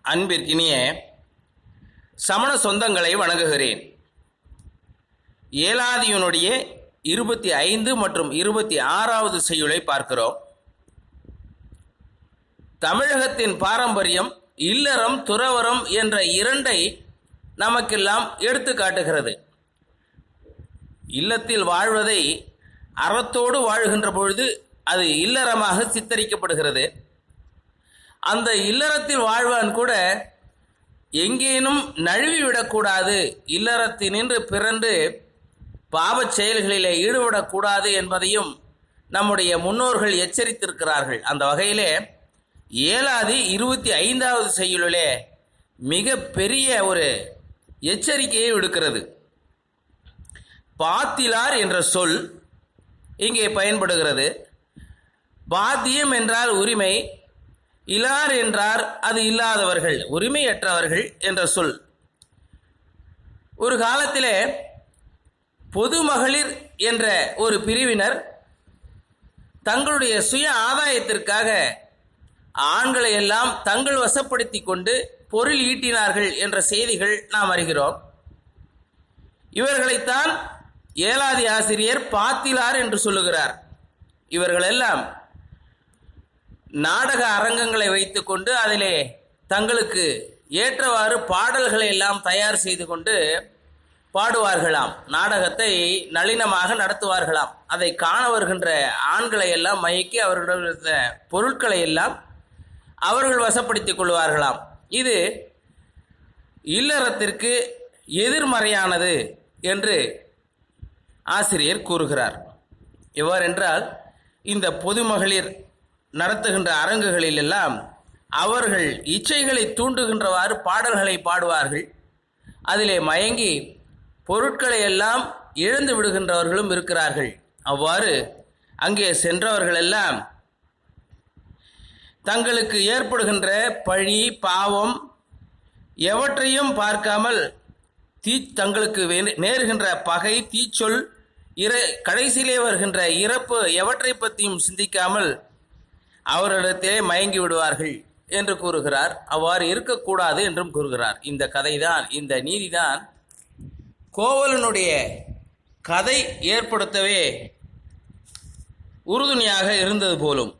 அன்பிற்கினிய சமண சொந்தங்களை வணங்குகிறேன். ஏலாதியினுடைய 25 மற்றும் 26வது செய்யுளை பார்க்கிறோம். தமிழகத்தின் பாரம்பரியம் இல்லறம் துறவரம் என்ற இரண்டை நமக்கெல்லாம் எடுத்து காட்டுகிறது. இல்லத்தில் வாழ்வதை அறத்தோடு வாழ்கின்ற பொழுது அது இல்லறமாக சித்தரிக்கப்படுகிறது. அந்த இல்லறத்தில் வாழ்வான் கூட எங்கேனும் நழுவிவிடக்கூடாது, இல்லறத்தினின்று பிறந்து பாவச் செயல்களிலே ஈடுபடக்கூடாது என்பதையும் நம்முடைய முன்னோர்கள் எச்சரித்திருக்கிறார்கள். அந்த வகையிலே ஏலாதி 25வது செய்யுளிலே மிக பெரிய ஒரு எச்சரிக்கையை விடுக்கிறது. பாத்திலார் என்ற சொல் இங்கே பயன்படுகிறது. பாத்தியம் என்றால் உரிமை, இலார் என்றார் அது இல்லாதவர்கள், உரிமையற்றவர்கள் என்ற சொல். ஒரு காலத்திலே பொது மகளிர் என்ற ஒரு பிரிவினர் தங்களுடைய சுய ஆதாயத்திற்காக ஆண்களை எல்லாம் தங்கள் வசப்படுத்தி கொண்டு பொருள் ஈட்டினார்கள் என்ற செய்திகள் நாம் அறிகிறோம். இவர்களைத்தான் ஏலாதி ஆசிரியர் பாத்திலார் என்று சொல்லுகிறார். இவர்களெல்லாம் நாடக அரங்கங்களை வைத்துக்கொண்டு அதிலே தங்களுக்கு ஏற்றவாறு பாடல்களை எல்லாம் தயார் செய்து கொண்டு பாடுவார்களாம். நாடகத்தை நளினமாக நடத்துவார்களாம். அதை காண வருகின்ற ஆண்களை எல்லாம் மயக்கி அவர்களுடைய பொருட்களை எல்லாம் அவர்கள் வசப்படுத்திக் கொள்வார்களாம். இது இல்லறத்திற்கு எதிர்மறையானது என்று ஆசிரியர் கூறுகிறார். எவ்வாறென்றால், இந்த பொது மகளிர் நடத்துகின்ற அரங்குகளில் எல்லாம் அவர்கள் இச்சைகளை தூண்டுகின்றவாறு பாடல்களை பாடுவார்கள். அதிலே மயங்கி பொருட்களை எல்லாம் இழந்து விடுகின்றவர்களும் இருக்கிறார்கள். அவ்வாறு அங்கே சென்றவர்களெல்லாம் தங்களுக்கு ஏற்படுகின்ற பழி பாவம் எவற்றையும் பார்க்காமல் தங்களுக்கு நேருகின்ற பகை தீச்சொல் கடைசியிலே வருகின்ற இறப்பு எவற்றை பற்றியும் சிந்திக்காமல் அவரிடத்திலே மயங்கி விடுவார்கள் என்று கூறுகிறார். அவ்வாறு இருக்கக்கூடாது என்றும் கூறுகிறார். இந்த கதைதான், இந்த நீதிதான் கோவலனுடைய கதை ஏற்படுத்தவே உறுதுணையாக இருந்தது போலும்.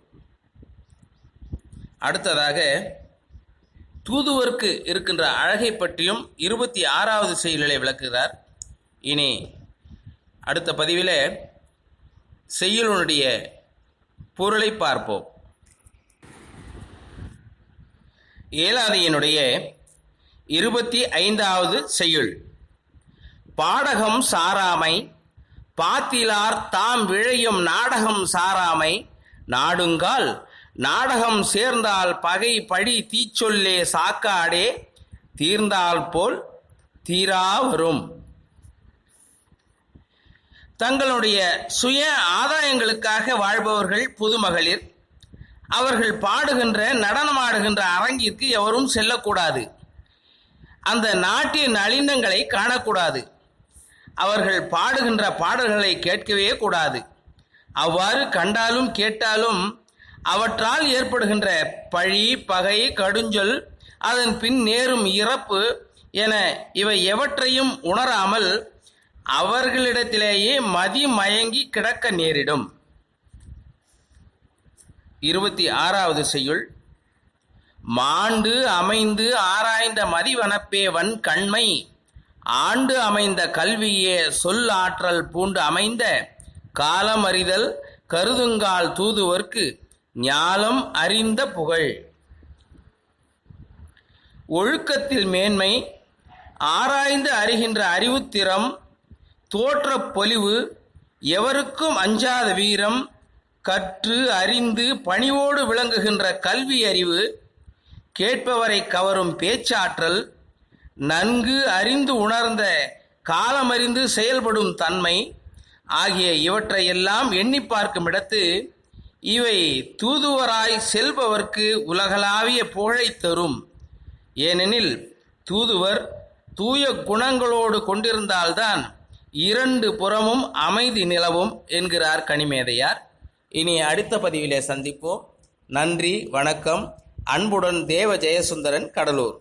அடுத்ததாக தூதுவருக்கு இருக்கின்ற அழகை பற்றியும் 26வது செய்யுளிலே விளக்குகிறார். இனி அடுத்த பதிவிலே செய்யுளுடைய பொருளை பார்ப்போம். ஏலாதியினுடைய 25வது செய்யுள். பாடகம் சாராமை பாத்திலார் தாம் விழையும் நாடகம் சாராமை நாடுங்கால் நாடகம் சேர்ந்தால் பகை பழி தீச்சொல்லே சாக்காடே தீர்ந்தால் போல் தீரா வரும். தங்களுடைய சுய ஆதாயங்களுக்காக வாழ்பவர்கள் புதுமகளிர். அவர்கள் பாடுகின்ற நடனமாடுகின்ற அரங்கிற்கு எவரும் செல்லக்கூடாது. அந்த நாட்டிய நளினங்களை காணக்கூடாது. அவர்கள் பாடுகின்ற பாடல்களை கேட்கவே கூடாது. அவ்வாறு கண்டாலும் கேட்டாலும் அவற்றால் ஏற்படுகின்ற பழி பகை கடுஞ்சொல் அதன் பின் நேரும் இறப்பு என இவை எவற்றையும் உணராமல் அவர்களிடத்திலேயே மதி மயங்கி கிடக்க நேரிடும். 26வது செய்யுள். மாண்டு அமைந்து ஆராய்ந்த மதிவனப்பே வன் கண்மை ஆண்டு அமைந்த கல்வியே சொல் ஆற்றல் பூண்டு அமைந்த காலம் அறிதல் கருதுங்கால் தூதுவர்க்கு ஞாலம் அறிந்த புகழ். ஒழுக்கத்தில் மேன்மை, ஆராய்ந்து அறிகின்ற அறிவுத்திறம், தோற்ற பொலிவு, எவருக்கும் அஞ்சாத வீரம், கற்று அறிந்து பணிவோடு விளங்குகின்ற கல்வி அறிவு, கேட்பவரை கவரும் பேச்சாற்றல், நன்கு அறிந்து உணர்ந்த காலமறிந்து செயல்படும் தன்மை ஆகிய இவற்றையெல்லாம் எண்ணி பார்க்கும் இடத்து இவை தூதுவராய் செல்பவர்க்கு உலகளாவிய புகழை தரும். ஏனெனில் தூதுவர் தூய குணங்களோடு கொண்டிருந்தால்தான் இரண்டு புறமும் அமைதி நிலவும் என்கிறார் கனிமேதையார். இனி அடுத்த பதிவிலே சந்திப்போம். நன்றி, வணக்கம். அன்புடன் தேவ ஜெயசுந்தரன், கடலூர்.